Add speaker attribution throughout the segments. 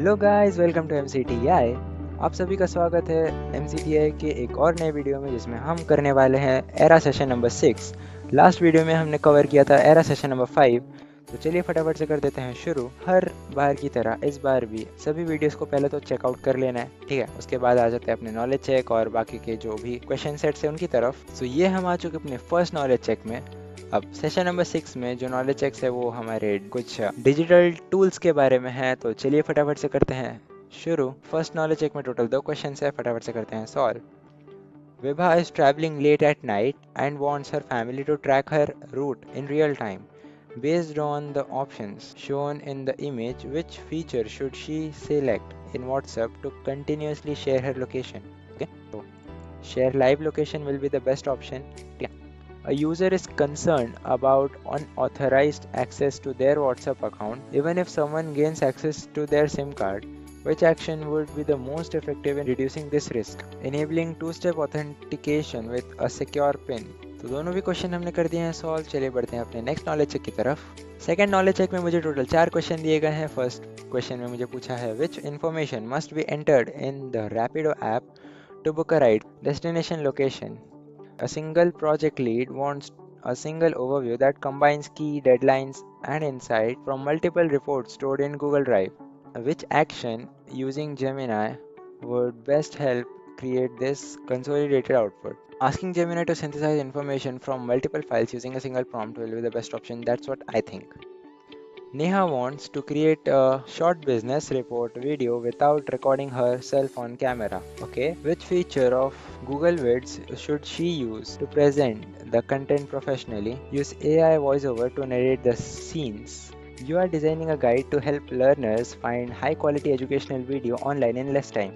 Speaker 1: Hello guys, welcome to MCTI। आप सभी का स्वागत है MCTI के एक और नए वीडियो में, जिसमें हम करने वाले हैं era session number 6। Last video में हमने कवर किया था एरा सेशन नंबर 5। तो चलिए फटाफट से कर देते हैं शुरू। हर बार की तरह इस बार भी सभी वीडियोस को पहले तो चेकआउट कर लेना है, ठीक है। उसके बाद आ जाते हैं अपने नॉलेज चेक और बाकी के जो भी क्वेश्चन सेट्स हैं उनकी तरफ। तो ये हम आ चुके अपने फर्स्ट नॉलेज चेक में। अब सेशन नंबर 6 में जो नॉलेज चेक्स है वो हमारे कुछ डिजिटल टूल्स के बारे में है। तो चलिए फटाफट से करते हैं शुरू। फर्स्ट नॉलेज चेक में टोटल 2 क्वेश्चन है, फटाफट से करते हैं solve. Vibha is travelling late at night and wants her family to track her route in real time. Based on the options shown in the image, which feature should she select in WhatsApp to continuously share her location? Okay, so share live location will be the best option. A user is concerned about unauthorized access to their WhatsApp account, even if someone gains access to their SIM card. Which action would be the most effective in reducing this risk? Enabling two-step authentication with a secure PIN. तो दोनों भी question हमने कर दिए हैं solve. चलिए बढ़ते हैं अपने नेक्स्ट नॉलेज चेक की तरफ। सेकंड नॉलेज चेक में मुझे टोटल 4 क्वेश्चन दिए गए हैं। फर्स्ट क्वेश्चन में मुझे पूछा है विच information must be entered in the Rapido app to book a ride. Destination location. A single project lead wants a single overview that combines key deadlines and insight from multiple reports stored in Google Drive. Which action using Gemini would best help create this consolidated output? Asking Gemini to synthesize information from multiple files using a single prompt will be the best option. That's what I think. Neha wants to create a short business report video without recording herself on camera. Okay, which feature of Google Vids should she use to present the content professionally? Use AI voiceover to narrate the scenes. You are designing a guide to help learners find high quality educational video online in less time.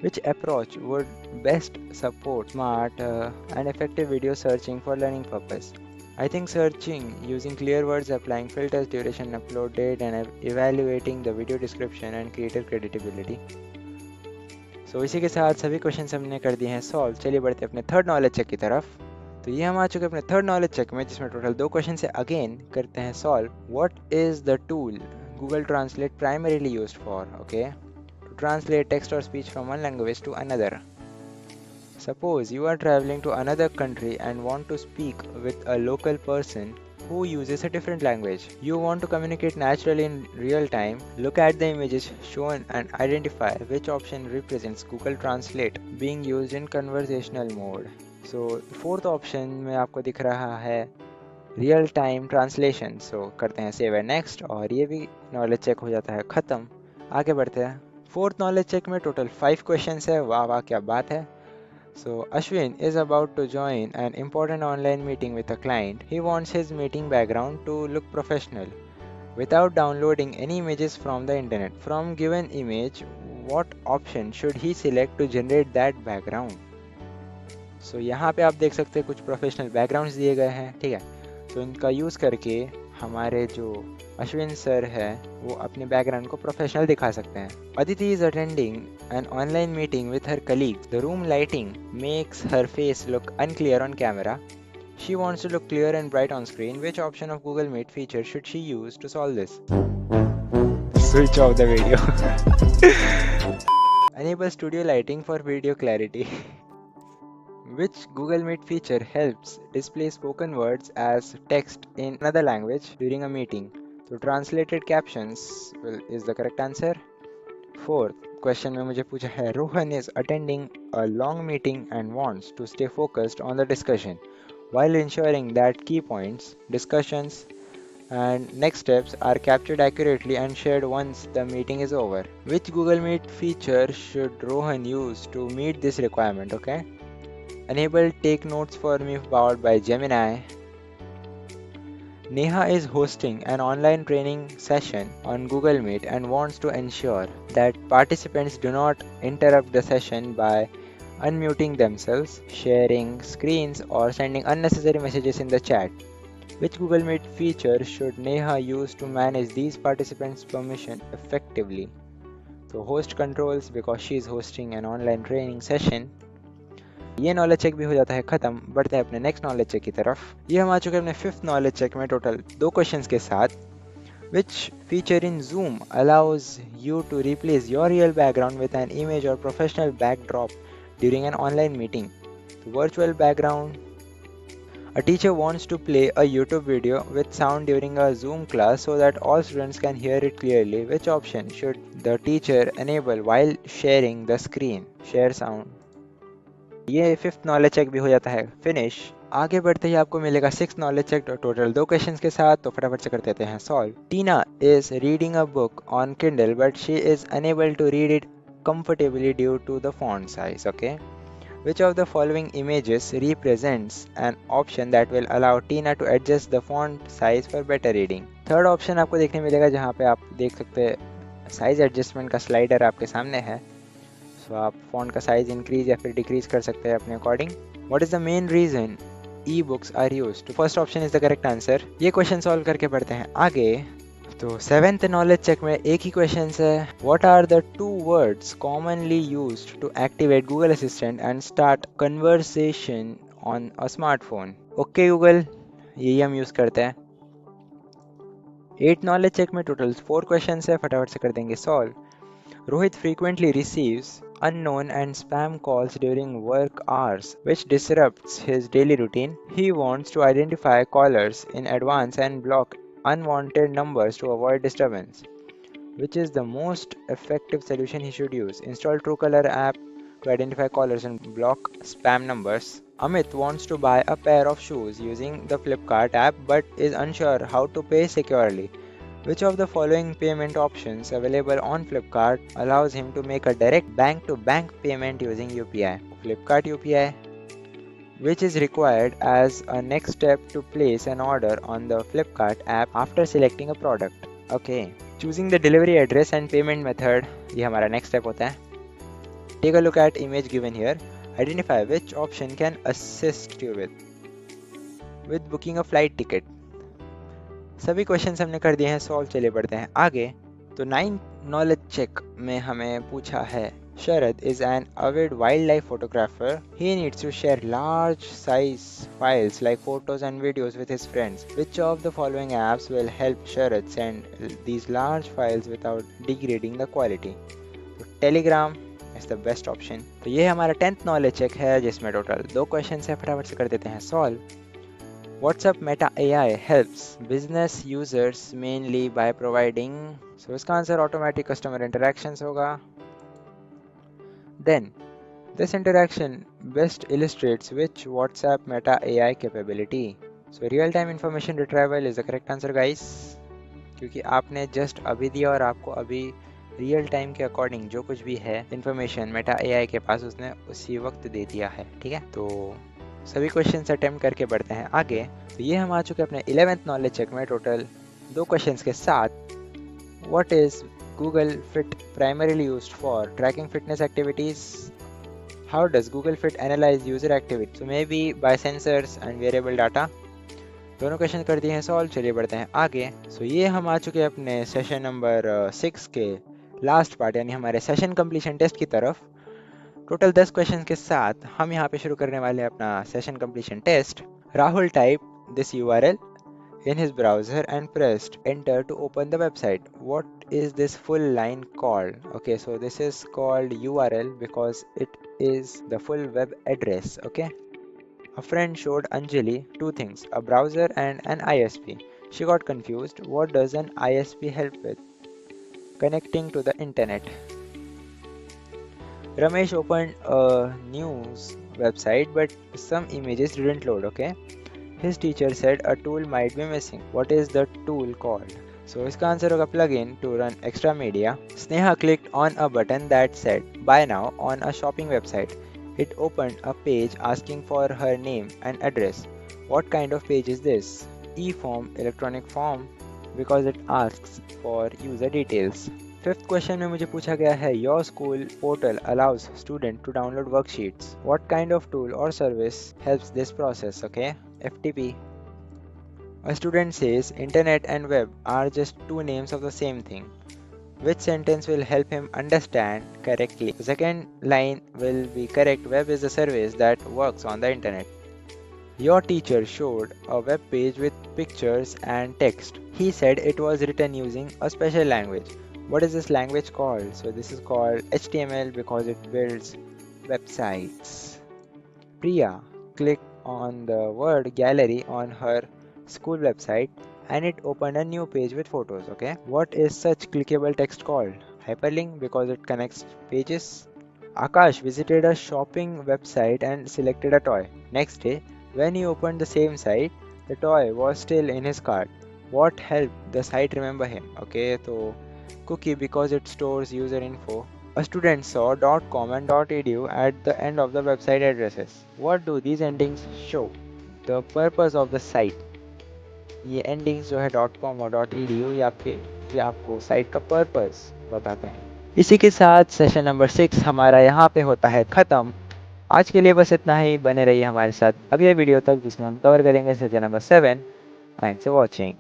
Speaker 1: Which approach would best support smart and effective video searching for learning purpose? I think searching using clear words, applying filters, duration, upload date, and evaluating the video description and creator credibility. So इसी के साथ सभी question हमने कर दिए हैं solve. चलिए बढ़ते हैं अपने थर्ड नॉलेज चेक की तरफ। तो ये हम आ चुके हैं अपने थर्ड नॉलेज चेक में, जिसमें टोटल 2 क्वेश्चन से अगेन करते हैं solve. What is the tool Google translate primarily used for? Okay, to translate text और speech from one language to another. Suppose you are traveling to another country and want to speak with a local person who uses a different language. You want to communicate naturally in real time. Look at the images shown and identify which option represents Google Translate being used in conversational mode. So, fourth option में आपको दिख रहा है real time translation. सो करते हैं save and next, और ये भी नॉलेज चेक हो जाता है ख़त्म। आगे बढ़ते हैं। फोर्थ नॉलेज चेक में टोटल 5 क्वेश्चंस है। वाह वाह, क्या बात है। So Ashwin is about to join an important online meeting with a client. He wants his meeting background to look professional without downloading any images from the internet. From given image, what option should he select to generate that background? So यहाँ पे आप देख सकते हैं कुछ professional backgrounds दिए गए हैं, ठीक है। तो इनका यूज़ करके हमारे जो अश्विन सर है वो अपने बैकग्राउंड को प्रोफेशनल दिखा सकते हैं। Aditi is attending an online meeting with her colleagues. The room lighting makes her face look unclear on camera. She wants to look clear and bright on screen. Which option of Google Meet feature should she use to solve this? Switch off the video. Enable studio lighting for video clarity. Which Google Meet feature helps display spoken words as text in another language during a meeting? So translated captions is the correct answer. Fourth question में मुझे पूछा है Rohan is attending a long meeting and wants to stay focused on the discussion while ensuring that key points, discussions, and next steps are captured accurately and shared once the meeting is over. Which Google Meet feature should Rohan use to meet this requirement? Okay. Enable Take Notes for Me powered by Gemini. Neha is hosting an online training session on Google Meet and wants to ensure that participants do not interrupt the session by unmuting themselves, sharing screens, or sending unnecessary messages in the chat. Which Google Meet feature should Neha use to manage these participants' permission effectively? So, host controls because she is hosting an online training session. ये knowledge check भी हो जाता है ख़त्म। बढ़ते हैं अपने next knowledge check की तरफ। ये हम आ चुके हैं अपने फिफ्थ नॉलेज चेक में टोटल 2 क्वेश्चंस के साथ। Which feature in Zoom allows you to replace your real background with an image or professional backdrop during an online meeting? The virtual background. A teacher wants to play a YouTube video with sound during a Zoom class so that all students can hear it clearly. Which option should the teacher enable while sharing the screen? Share sound. ये fifth knowledge check भी हो जाता है finish. आगे बढ़ते ही आपको मिलेगा सिक्स नॉलेज चेक टोटल दो क्वेश्चंस के साथ, तो फटाफट से कर देते हैं solve. Tina is reading a book on Kindle but she is unable to read it comfortably due to the font size. Okay, which of the following images represents an option that will allow Tina to adjust the font size for better reading? Third option आपको देखने मिलेगा जहाँ पे आप देख सकते हैं size adjustment का स्लाइडर आपके सामने है। सो आप फॉन्ट का साइज इंक्रीज या फिर डिक्रीज कर सकते हैं अपने according. What is the main reason e books are use? तो first option is the correct answer. ये क्वेश्चन सॉल्व करके बढ़ते हैं आगे। तो सेवेंथ नॉलेज चेक में एक ही क्वेश्चन है। What are the two words commonly used to activate Google Assistant and start conversation on a smartphone? Okay Google, यही हम यूज करते हैं। एट नॉलेज चेक में टोटल फोर क्वेश्चन है, फटाफट से कर देंगे solve. Rohit frequently receives unknown and spam calls during work hours, which disrupts his daily routine. He wants to identify callers in advance and block unwanted numbers to avoid disturbance. Which is the most effective solution he should use? Install Truecaller app to identify callers and block spam numbers. Amit wants to buy a pair of shoes using the Flipkart app but is unsure how to pay securely. Which of the following payment options available on Flipkart allows him to make a direct bank-to-bank payment using UPI? Flipkart UPI. Which is required as a next step to place an order on the Flipkart app after selecting a product? Okay. Choosing the delivery address and payment method, ये हमारा next step होता है. Take a look at image given here. Identify which option can assist you with booking a flight ticket. सभी questions हमने कर दिए हैं solve, चलिए बढ़ते हैं आगे। तो नाइन्थ नॉलेज चेक में हमें पूछा है शरद is an avid wildlife photographer. He needs to share large size files like photos and videos with his friends. Which of the following apps will help Sharad send these large files without degrading the quality? तो Telegram is the best option। तो ये हमारा 10th knowledge check है जिसमें total दो question है, फटाफट से कर देते हैं solve. WhatsApp Meta AI helps business users mainly by providing, so इसका आंसर automatic customer interactions होगा। Then this interaction best illustrates which WhatsApp Meta AI capability? So real time information retrieval is the correct answer guys, क्योंकि आपने just अभी दिया और आपको अभी real time के अकॉर्डिंग जो कुछ भी है इन्फॉर्मेशन मेटा एआई के पास उसने उसी वक्त दे दिया है, ठीक है। तो सभी क्वेश्चन अटेम्प्ट करके बढ़ते हैं आगे। तो ये हम आ चुके हैं अपने 11th नॉलेज चेक में टोटल दो क्वेश्चंस के साथ। What is Google Fit primarily used for? Tracking fitness activities. How does Google Fit analyse user activity? So maybe by sensors and variable data. दोनों क्वेश्चन कर दिए हैं solve, चलिए बढ़ते हैं आगे। सो ये हम आ चुके हैं अपने सेशन नंबर 6 के लास्ट पार्ट यानी हमारे सेशन कंप्लीशन टेस्ट की तरफ। टोटल 10 क्वेश्चन के साथ हम यहाँ पे शुरू करने वाले हैं अपना session completion test. Rahul type this URL in his browser and pressed enter to open the website. What is this full line called? Okay, so this is called URL because it is the full web address. Okay, a friend showed Anjali two things, a browser and an ISP. She got confused. What does an ISP help with? Connecting to the internet. Ramesh opened a news website but some images didn't load. Okay, his teacher said a tool might be missing. What is the tool called? So इसका answer होगा plugin to run extra media. Sneha clicked on a button that said buy now on a shopping website. It opened a page asking for her name and address. What kind of page is this? E-form, electronic form, because it asks for user details. Fifth question में मुझे पूछा गया है your school portal allows student to download worksheets. What kind of tool और service helps this process? Okay, FTP. A student says internet and web are just two names of the same thing. Which sentence will help him understand correctly? The second line will be correct. Web is a service that works on the internet. Your teacher showed a web page with pictures and text. He said it was written using a special language. What is this language called? So this is called HTML because it builds websites. Priya clicked on the word gallery on her school website and it opened a new page with photos. Okay, what is such clickable text called? Hyperlink because it connects pages. Akash visited a shopping website and selected a toy. Next day, when he opened the same site, the toy was still in his cart. What helped the site remember him? Okay, so cookie because it stores user info. A student saw .com and .edu at the end of the website addresses. What do these endings show? The purpose of the site. ये endings जो है .com और .edu ये आपको site का purpose बताते हैं। इसी के साथ सेशन नंबर 6 हमारा यहाँ पे होता है ख़त्म। आज के लिए बस इतना ही। बने रहिए हमारे साथ अगले वीडियो तक जिसमें हम कवर करेंगे session number 7। Thanks for watching.